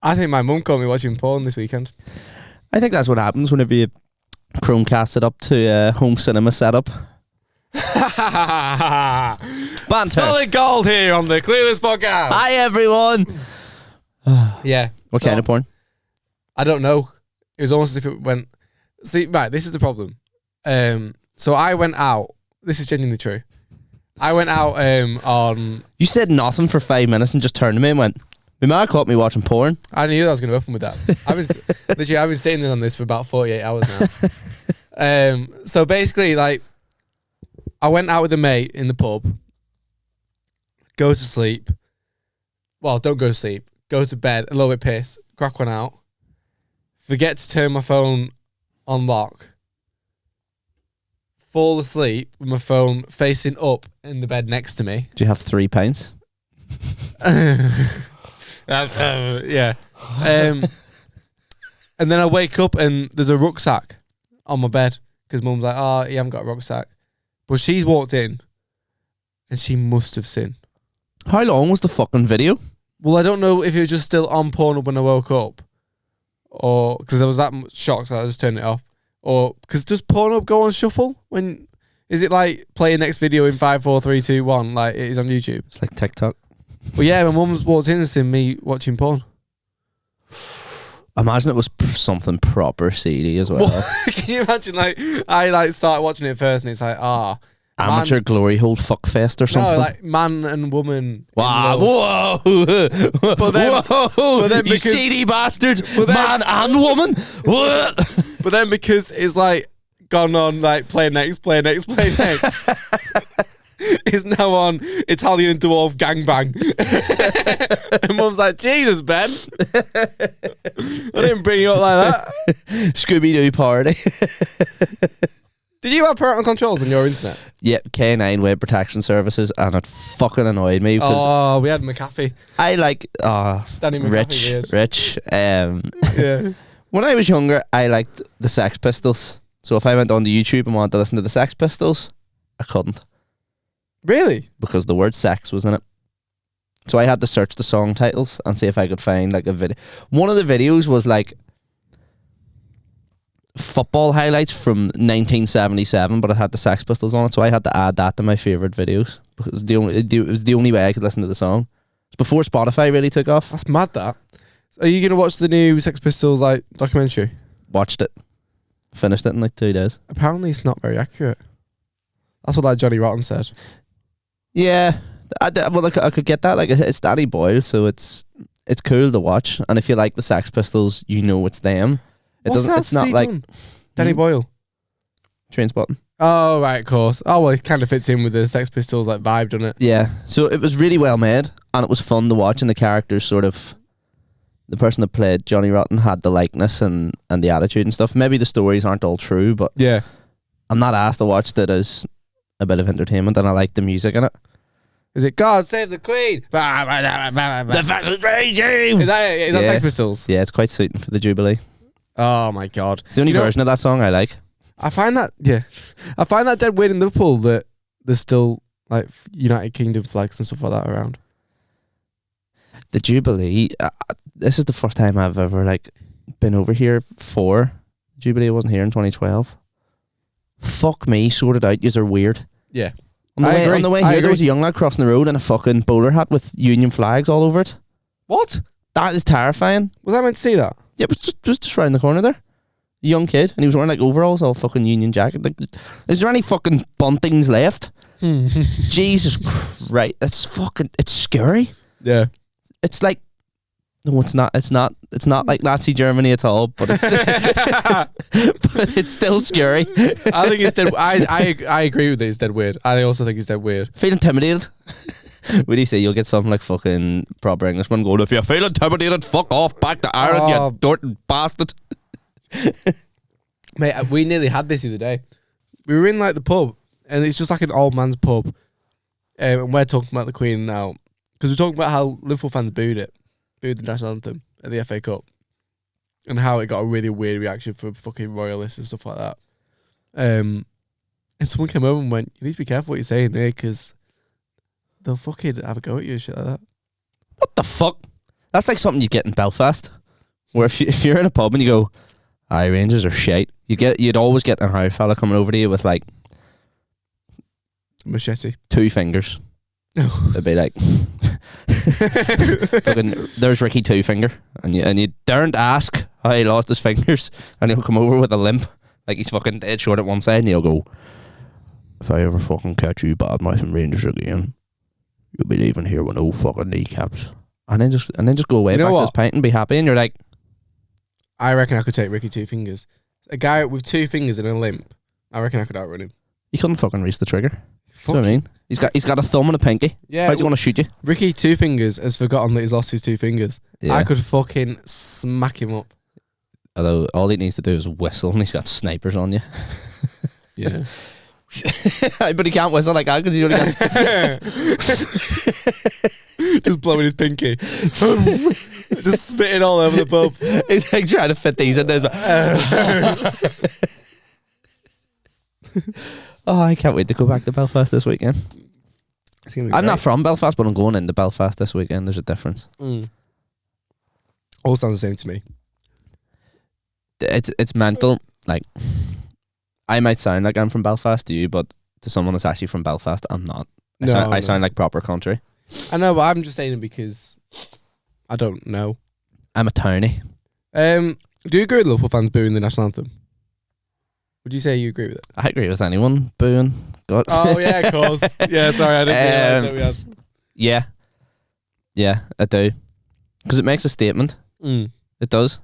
I think my mum caught me watching porn this weekend. I think that's what happens whenever you Chromecast it up to a home cinema setup. Banter. Solid gold here on the Clueless podcast. Hi, everyone. Yeah. What kind of porn? I don't know. It was almost as if it went... See, right, this is the problem. So I went out. This is genuinely true. I went out on... You said nothing for 5 minutes and just turned to me and went, my ma caught me watching porn. I knew that I was going to open with that. I've been sitting on this for about 48 hours now. So basically, like, I went out with a mate in the pub, go to sleep. Well, don't go to sleep. Go to bed, a little bit pissed, crack one out. Forget to turn my phone on lock. Fall asleep with my phone facing up in the bed next to me. Do you have 3 pints? Yeah. And then I wake up and there's a rucksack on my bed because mum's like, oh, you haven't got a rucksack. But she's walked in and she must have seen. How long was the fucking video? Well, I don't know if it was just still on Pornhub when I woke up, or because I was that shocked that I just turned it off, or because does Pornhub go on shuffle when? Is it like play next video in 5, 4, 3, 2, 1 like it is on YouTube? It's like TikTok. Well, yeah, my mum's walked in and seen me watching porn. Imagine it was something proper seedy as well. Can you imagine? Like I started watching it first, and it's like amateur glory hole fuckfest or something. No, like man and woman. Wow! Whoa! But then you seedy bastard! Man and woman. What? But then because it's like gone on like play next. It's now on Italian dwarf gangbang. And mum's like, Jesus, Ben. I didn't bring you up like that. Scooby-Doo party. Did you have parental controls on your internet? Yeah, K9 Web Protection Services, and it fucking annoyed me because we had McAfee. I like Danny McAfee rich. Yeah. When I was younger, I liked the Sex Pistols. So if I went on to YouTube and wanted to listen to the Sex Pistols, I couldn't. Really? Because the word sex was in it. So I had to search the song titles and see if I could find like a video. One of the videos was like football highlights from 1977, but it had the Sex Pistols on it, so I had to add that to my favourite videos because it was the only way I could listen to the song. It's before Spotify really took off. That's mad, that. Are you going to watch the new Sex Pistols like documentary? Watched it. Finished it in like 2 days. Apparently it's not very accurate. That's what like Johnny Rotten said. Yeah, I could get that. Like, it's Danny Boyle, so it's cool to watch. And if you like the Sex Pistols, you know it's them. It's not like Danny Boyle. Trainspotting. Oh right, of course. Oh well, it kind of fits in with the Sex Pistols like vibe, doesn't it? Yeah. So it was really well made, and it was fun to watch. And the characters sort of, the person that played Johnny Rotten had the likeness and the attitude and stuff. Maybe the stories aren't all true, but yeah, I'm not asked to watch it as a bit of entertainment, and I like the music in it. Is it God Save the Queen? The fascist regime. Is that Sex Pistols? Yeah, it's quite suiting for the Jubilee. Oh my God! It's the only version of that song I like. I find that dead weird in Liverpool that there's still like United Kingdom flags and stuff like that around. The Jubilee. This is the first time I've ever like been over here for Jubilee. I wasn't here in 2012. Fuck me, sorted out. Yous are weird. Yeah. On the way here, there was a young lad crossing the road in a fucking bowler hat with Union flags all over it. What? That is terrifying. Was I meant to see that? Yeah, it was just round the corner there. A young kid, and he was wearing like overalls, all fucking Union jacket. Like, is there any fucking buntings left? Jesus Christ, it's scary. Yeah. It's like, no, it's not. It's not like Nazi Germany at all. But it's but it's still scary. I think it's dead. I agree with it. It's dead weird. I also think it's dead weird. Feel intimidated? What do you say? You'll get something like fucking proper Englishman going, if you feel intimidated, fuck off back to Ireland, you dirty bastard. Mate, we nearly had this the other day. We were in like the pub, and it's just like an old man's pub, and we're talking about the Queen now because we're talking about how Liverpool fans booed the national anthem at the FA Cup, and how it got a really weird reaction from fucking royalists and stuff like that. And someone came over and went, "You need to be careful what you're saying here, because they'll fucking have a go at you and shit like that." What the fuck? That's like something you get in Belfast, where if you're in a pub and you go, "Aye, Rangers are shite," you'd always get an high fella coming over to you with like machete, 2 fingers. They'd be like, fucking, "There's Ricky 2 finger," and you daren't ask how he lost his fingers, and he'll come over with a limp, like he's fucking dead short at one side, and he'll go, "If I ever fucking catch you bad mouthing Rangers again, you'll be leaving here with no fucking kneecaps." And then just go away, back to his pint and be happy, and you're like, I reckon I could take Ricky 2 fingers. A guy with 2 fingers and a limp, I reckon I could outrun him. you couldn't fucking reach the trigger. That's what I mean. He's got a thumb and a pinky. Yeah, How's he going to shoot you? Ricky 2 fingers has forgotten that he's lost his 2 fingers. Yeah. I could fucking smack him up. Although all he needs to do is whistle, and he's got snipers on you. Yeah. But he can't whistle like that because he's only got... Just blowing his pinky. Just spitting all over the pub. He's like trying to fit these in there. Oh, I can't wait to go back to Belfast this weekend. I'm not from Belfast, but I'm going into Belfast this weekend. There's a difference. All sounds the same to me. It's mental. Like, I might sound like I'm from Belfast to you, but to someone that's actually from Belfast, I'm not. I sound like proper country. I know, but I'm just saying it because I don't know. I'm a townie. Do you agree with Liverpool fans booing the national anthem? Would you say you agree with it? I agree with anyone booing. God. Oh yeah, of course. Yeah, sorry, I didn't realise that we had. Yeah, I do, because it makes a statement. It does,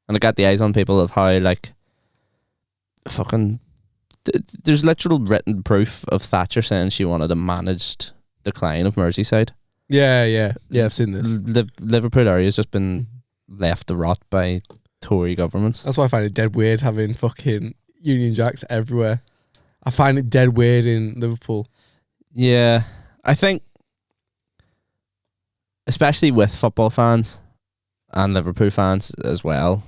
and I got the eyes on people of how like fucking. There's literal written proof of Thatcher saying she wanted a managed decline of Merseyside. Yeah, I've seen this. The Liverpool area has just been left to rot by Tory governments. That's why I find it dead weird having fucking Union Jacks everywhere. I find it dead weird in Liverpool. Yeah, I think, especially with football fans and Liverpool fans as well,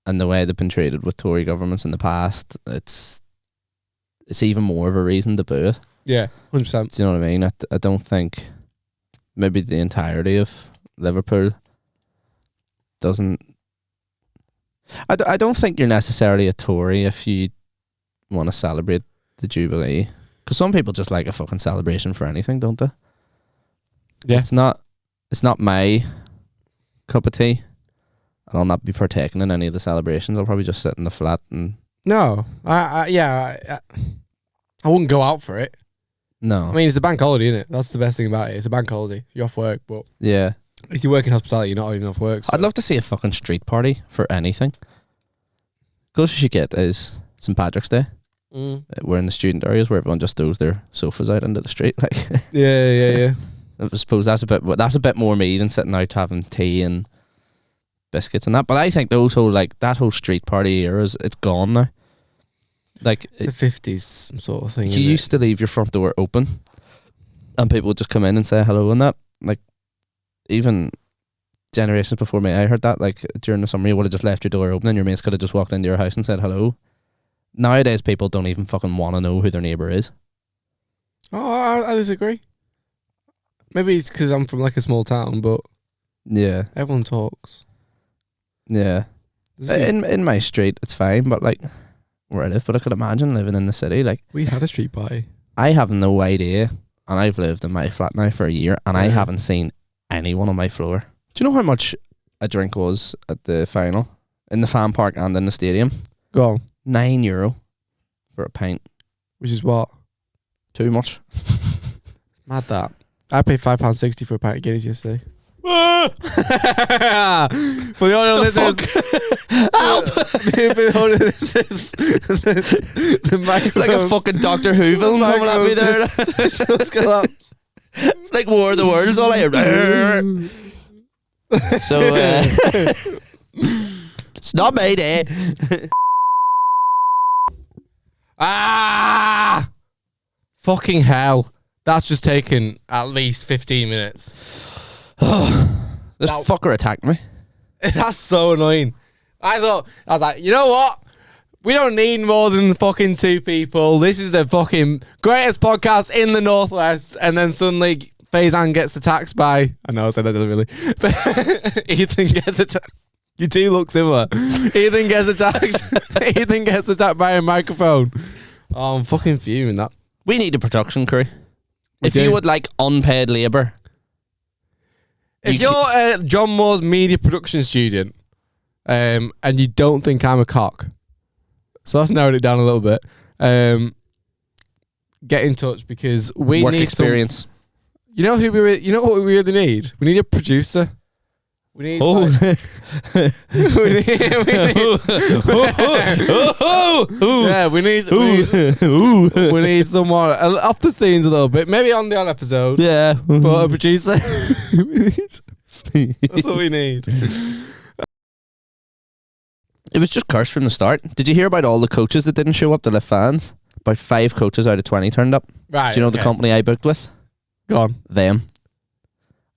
and the way they've been treated with Tory governments in the past, it's even more of a reason to boo it. Yeah, 100%. Do you know what I mean? I don't think maybe the entirety of Liverpool doesn't... I don't think you're necessarily a Tory if you want to celebrate the Jubilee. Because some people just like a fucking celebration for anything, don't they? Yeah. It's not my cup of tea. And I'll not be partaking in any of the celebrations. I'll probably just sit in the flat and... No. I wouldn't go out for it. No. I mean, it's a bank holiday, isn't it? That's the best thing about it. It's a bank holiday. You're off work, but... Yeah. If you work in hospitality, you're not even off work. So. I'd love to see a fucking street party for anything. Closest you get is St. Patrick's Day. We're in the student areas where everyone just throws their sofas out into the street. Like, yeah. I suppose that's a bit more me than sitting out having tea and biscuits and that. But I think that whole street party era it's gone now. Like, it's a 50s sort of thing. You used to leave your front door open, and people would just come in and say hello and that. Like, even generations before me, I heard that. Like, during the summer, you would have just left your door open, and your mates could have just walked into your house and said hello. Nowadays, people don't even fucking want to know who their neighbour is. Oh, I disagree. Maybe it's because I'm from like a small town, but yeah, everyone talks. Yeah, in my street, it's fine, but like where I live, but I could imagine living in the city. Like, we had a street party. I have no idea, and I've lived in my flat now for a year, and I haven't seen anyone on my floor. Do you know how much a drink was at the final in the fan park and in the stadium? Go on. €9 for a pint. Which is what? Too much. Mad that. I paid £5.60 for a pint of Guinness yesterday. For the audio listeners, help! For the audio listeners, the microphone. It's like a fucking Doctor Who film coming at me there. Just collapsed. It's like War of the Worlds. All I hear. So it's not my day. Fucking hell. That's just taken at least 15 minutes. This fucker attacked me. That's so annoying. I was like, you know what? We don't need more than fucking 2 people. This is the fucking greatest podcast in the Northwest. And then suddenly Faizan gets attacked by. I know I said that doesn't really. Ethan gets attacked. You two look similar. Ethan gets attacked. Ethan gets attacked by a microphone. Oh, I'm fucking fuming that. We need a production crew. If you would like unpaid labour. If you're a John Moore's media production student, and you don't think I'm a cock, so that's narrowed it down a little bit. Get in touch because we work need experience. You know what we really need? We need a producer. We need. Oh, Yeah, we need someone off the scenes a little bit, maybe on the odd episode. yeah. But a producer. That's what we need. It was just cursed from the start. Did you hear about all the coaches that didn't show up to lift fans? About 5 coaches out of 20 turned up. Right. Do you know the company I booked with? Go on. Them.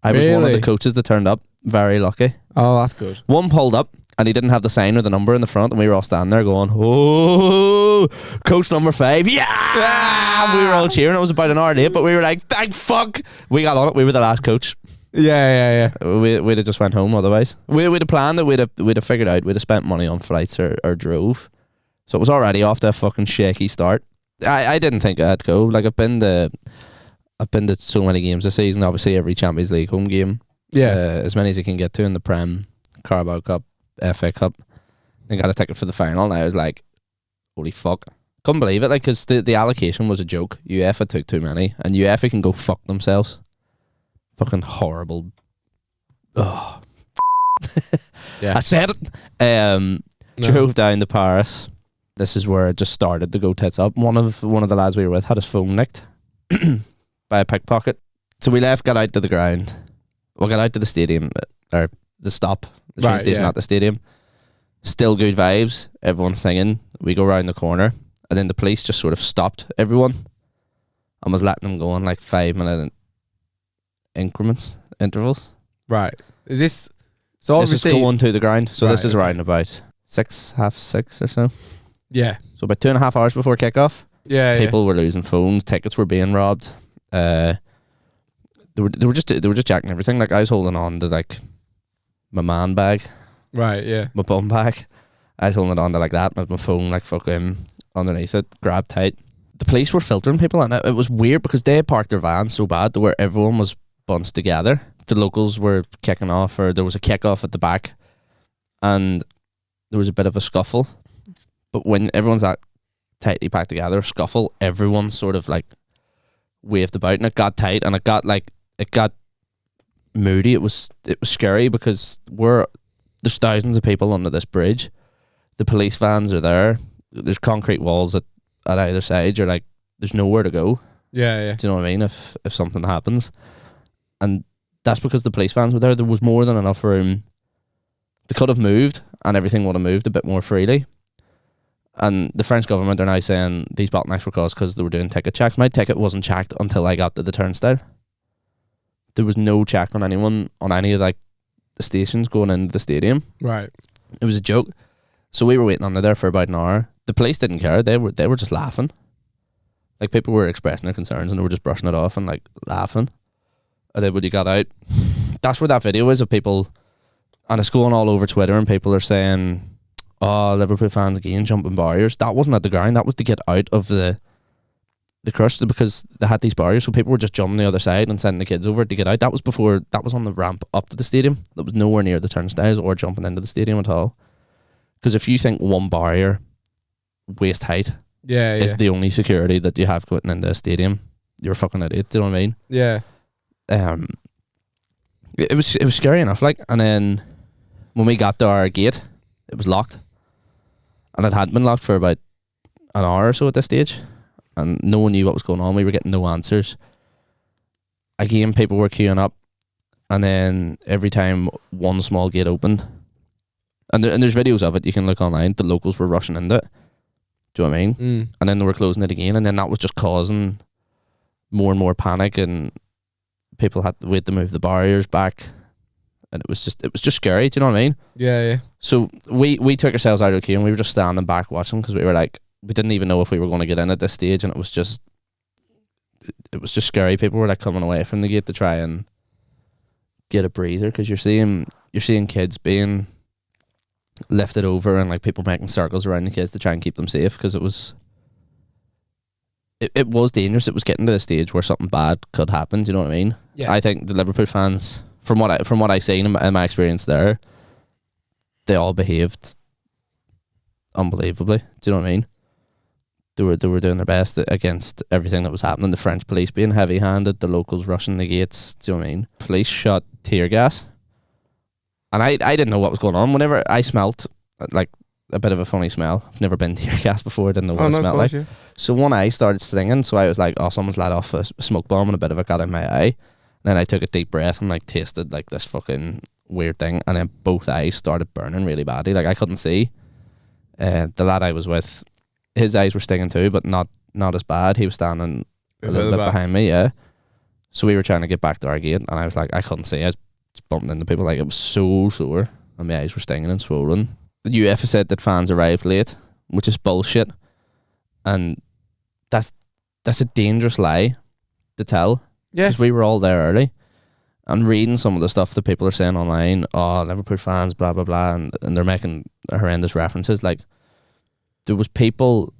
I was one of the Really? coaches that turned up. Very lucky. Oh, that's good. One pulled up and he didn't have the sign or the number in the front, and we were all standing there going, "Oh, coach number 5, yeah!" We were all cheering. It was about an hour late, but we were like, "Thank fuck!" We got on it. We were the last coach. Yeah. We'd have just went home otherwise. We'd have planned it. We'd have figured out. We'd have spent money on flights or drove. So it was already off to a fucking shaky start. I didn't think I'd go. Like I've been to so many games this season. Obviously, every Champions League home game. Yeah. As many as you can get to in the Prem, Carabao Cup, FA Cup. I got a ticket for the final, and I was like, "Holy fuck!" Couldn't believe it. Like, because the allocation was a joke. UEFA took too many, and UEFA can go fuck themselves. Fucking horrible. Oh, Yeah. I said it. Drove down to Paris. This is where it just started to go tits up. One of the lads we were with had his phone nicked by a pickpocket. So we left, got out to the ground. We got out to the stadium, or the stop, the train station at the stadium. Still good vibes. Everyone's singing. We go round the corner, and then the police just sort of stopped everyone and was letting them go on like 5-minute intervals. Right. Is this? So This is obviously, going to the ground. So this Right, is okay. around about 6:30 or so. yeah. So about 2.5 hours before kickoff. Yeah. People were losing phones, tickets were being robbed. They were just jacking everything. Like I was holding on to like my man bag, Right. Yeah. my bum bag. I was holding it on to like that with my phone like fucking underneath it, grabbed tight. The police were filtering people, and it was weird because they parked their vans so bad to where everyone was bunched together. The locals were kicking off, or there was a kick off at the back, and there was a bit of a scuffle. But when everyone's that tightly packed together, scuffle, everyone sort of like waved about, and it got tight, and it got moody. It was scary because there's thousands of people under this bridge. The police vans are there. There's concrete walls at either side. You're like, there's nowhere to go. Yeah. Do you know what I mean? If something happens, and that's because the police vans were there. There was more than enough room. They could have moved, and everything would have moved a bit more freely. And the French government are now saying these bottlenecks were caused because they were doing ticket checks. My ticket wasn't checked until I got to the turnstile. There was no check on anyone on any of like the stations going into the stadium. Right. It was a joke. So we were waiting under there for about an hour. The police didn't care. They were just laughing. Like people were expressing their concerns and they were just brushing it off and like laughing. And then when you got out, that's where that video is of people, and it's going all over Twitter, and people are saying, "Oh, Liverpool fans again jumping barriers." That wasn't at the ground. That was to get out of the crush, because they had these barriers, so people were just jumping the other side and sending the kids over to get out. That was on the ramp up to the stadium. That was nowhere near the turnstiles or jumping into the stadium at all. Because if you think one barrier, waist height, Yeah. is the only security that you have going into a stadium, you're a fucking idiot. Do you know what I mean? Yeah. It was scary enough. Like, and then when we got to our gate, it was locked, and it had been locked for about an hour or so at this stage, and no one knew what was going on. We were getting no answers. Again, people were queuing up, and then every time one small gate opened, and there's videos of it, you can look online, the locals were rushing into it. Do you know what I mean? Mm. And then they were closing it again, and then that was just causing more and more panic, and people had to wait to move the barriers back, and it was just scary. Do you know what I mean? Yeah. So we took ourselves out of the queue, and we were just standing back watching, because we were like, we didn't even know if we were going to get in at this stage, and it was just it was just scary. People were like coming away from the gate to try and get a breather, because you're seeing kids being lifted over and like people making circles around the kids to try and keep them safe, because it was dangerous. It was getting to the stage where something bad could happen. Do you know what I mean? Yeah. I think the Liverpool fans, from what I seen in my experience there, they all behaved unbelievably. Do you know what I mean? They were doing their best against everything that was happening. The French police being heavy-handed, the locals rushing the gates. Do you know what I mean? Police shot tear gas, and I didn't know what was going on. Whenever I smelt like a bit of a funny smell, I've never been tear gas before. I didn't know what it smelled like. Yeah. So one eye started stinging. So I was like, "Oh, someone's let off a smoke bomb," and a bit of it got in my eye. And then I took a deep breath and like tasted like this fucking weird thing, and then both eyes started burning really badly. Like I couldn't see. The lad I was with, his eyes were stinging too, but not as bad. He was standing a little bit behind me, yeah. So we were trying to get back to our gate, and I was like, I couldn't see. I was bumping into people. Like, it was so sore, and my eyes were stinging and swollen. The UEFA said that fans arrived late, which is bullshit, and that's a dangerous lie to tell. Yeah, because we were all there early, and reading some of the stuff that people are saying online. Oh, Liverpool fans, blah blah blah, and they're making horrendous references. Like, there was people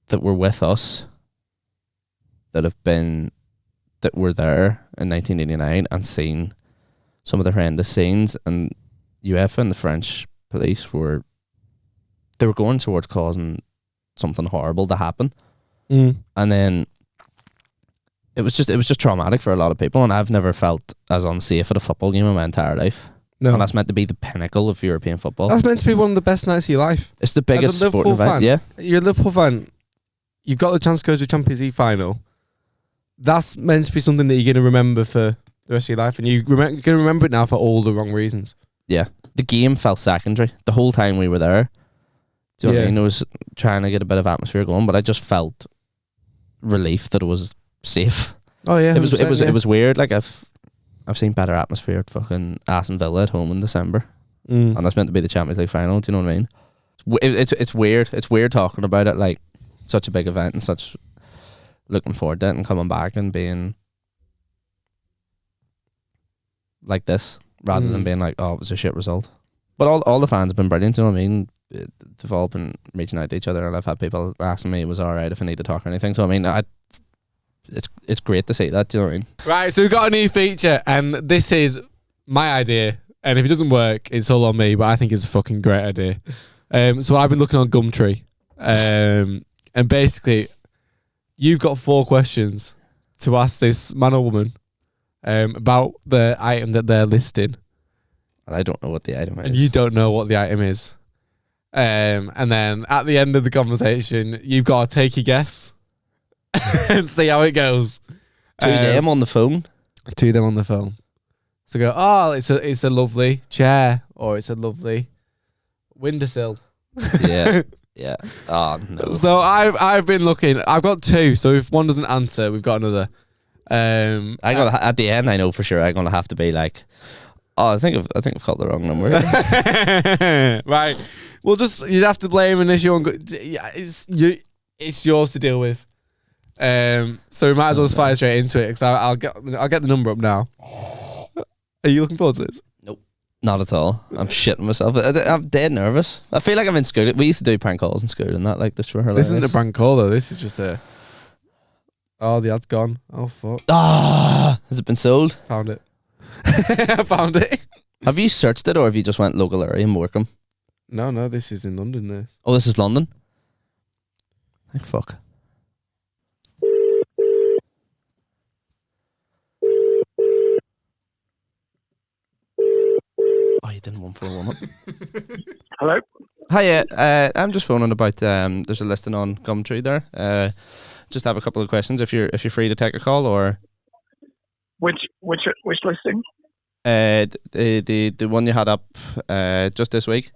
that were with us that were there in 1989 and seen some of the horrendous scenes, and UEFA and the French police were going towards causing something horrible to happen. And then it was just traumatic for a lot of people, and I've never felt as unsafe at a football game in my entire life. No. And that's meant to be the pinnacle of European football. That's meant to be one of the best nights of your life. It's the biggest sporting event. Yeah. You're a Liverpool fan. You've got the chance to go to the Champions League final. That's meant to be something that you're going to remember for the rest of your life, and you're going to remember it now for all the wrong reasons. Yeah. The game felt secondary the whole time we were there. Do you know what I mean? I was trying to get a bit of atmosphere going, but I just felt relief that it was safe. Oh yeah. It was weird. Like I've seen better atmosphere at fucking Aston Villa at home in December, and that's meant to be the Champions League final. Do you know what I mean? It's weird. It's weird talking about it, like such a big event and such looking forward to it and coming back and being like this rather than being like, oh, it was a shit result. But all the fans have been brilliant. Do you know what I mean? They've all been reaching out to each other, and I've had people asking me, was it alright if I need to talk or anything. So I mean, it's great to see that. Do you know what I mean? Right, so we've got a new feature, and this is my idea, and if it doesn't work, it's all on me, but I think it's a fucking great idea. So I've been looking on Gumtree, and basically you've got 4 questions to ask this man or woman about the item that they're listing. And I don't know what the item is. And you don't know what the item is. And then at the end of the conversation, you've got to take a guess and see how it goes. To them on the phone? To them on the phone. So go, oh, it's a lovely chair, or it's a lovely windowsill. Yeah. Yeah. Oh, no. So I've been looking. I've got 2, so if one doesn't answer, we've got another. At the end, I know for sure I'm going to have to be like, oh, I think I've called the wrong number. Right. Well, you'd have to blame an issue on. Yeah, it's yours to deal with. So we might as well just fire straight into it, because I'll get the number up now. Are you looking forward to this? Nope, not at all. I'm shitting myself. I'm dead nervous. I feel like I'm in school. We used to do prank calls in school and that. Like this for her. This isn't a prank call though. This is just a. Oh, the ad's gone. Oh fuck. Has it been sold? Found it. I found it. Have you searched it, or have you just went local area in Morecambe? No, this is in London. This. Oh, this is London. Thank fuck. Oh, you didn't want for a woman. Hello. Hiya. I'm just phoning about. There's a listing on Gumtree there. Just have a couple of questions if you're free to take a call, or. Which listing? The one you had up just this week.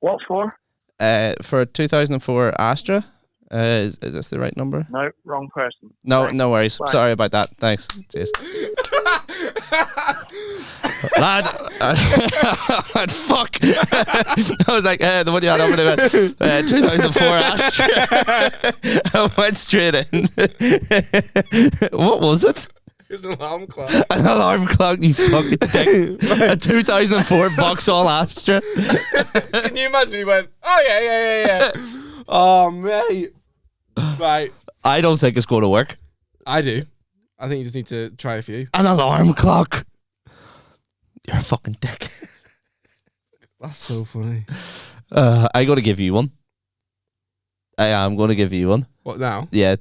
What for? For a 2004 Astra. Is this the right number? No, wrong person. No, Thanks. no worries. Bye. Sorry about that. Thanks. Cheers. Lad, fuck. I was like, the one you had over there, 2004 Astra. I went straight in. What was it? It was an alarm clock. An alarm clock, you fucking dick. A 2004 Vauxhall Astra. Can you imagine? He went, oh, yeah. Oh, mate. Right. I don't think it's going to work. I do. I think you just need to try a few. An alarm clock. You're a fucking dick. That's so funny. I got to give you one. I am going to give you one. What now? Yeah.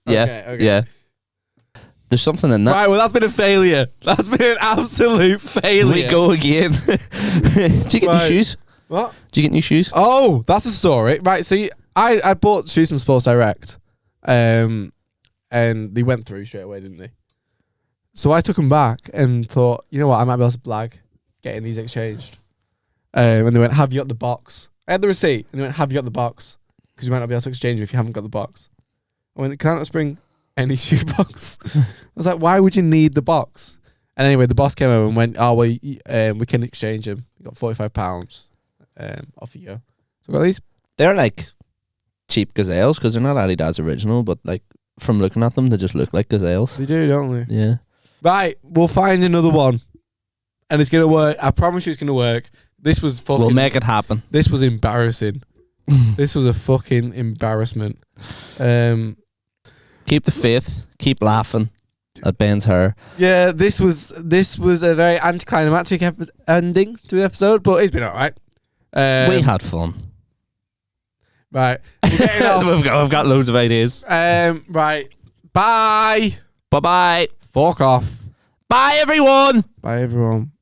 Okay. Yeah. There's something in that. Right, well, that's been a failure. That's been an absolute failure. We go again. Did you get new shoes? What? Did you get new shoes? Oh, that's a story. Right, so I bought shoes from Sports Direct, and they went through straight away, didn't they? So I took them back and thought, you know what, I might be able to blag getting these exchanged. And they went, have you got the box? I had the receipt, and they went, have you got the box? Because you might not be able to exchange them if you haven't got the box. I went, can I not just bring any shoe box? I was like, why would you need the box? And anyway, the boss came over and went, oh, well, we can exchange them. You got £45. Off you go. So I got these. They're like cheap gazelles because they're not Adidas original, but like from looking at them, they just look like gazelles. They do, don't they? Yeah. Right, we'll find another one, and it's gonna work. I promise you, it's gonna work. This was fucking. We'll make it happen. This was embarrassing. This was a fucking embarrassment. Keep the faith. Keep laughing at Ben's hair. Yeah, this was a very anticlimactic ending to the episode, but it's been all right. We had fun. Right, we're getting off. We've got loads of ideas. Right, bye. Bye bye. Fuck off. Bye everyone. Bye everyone.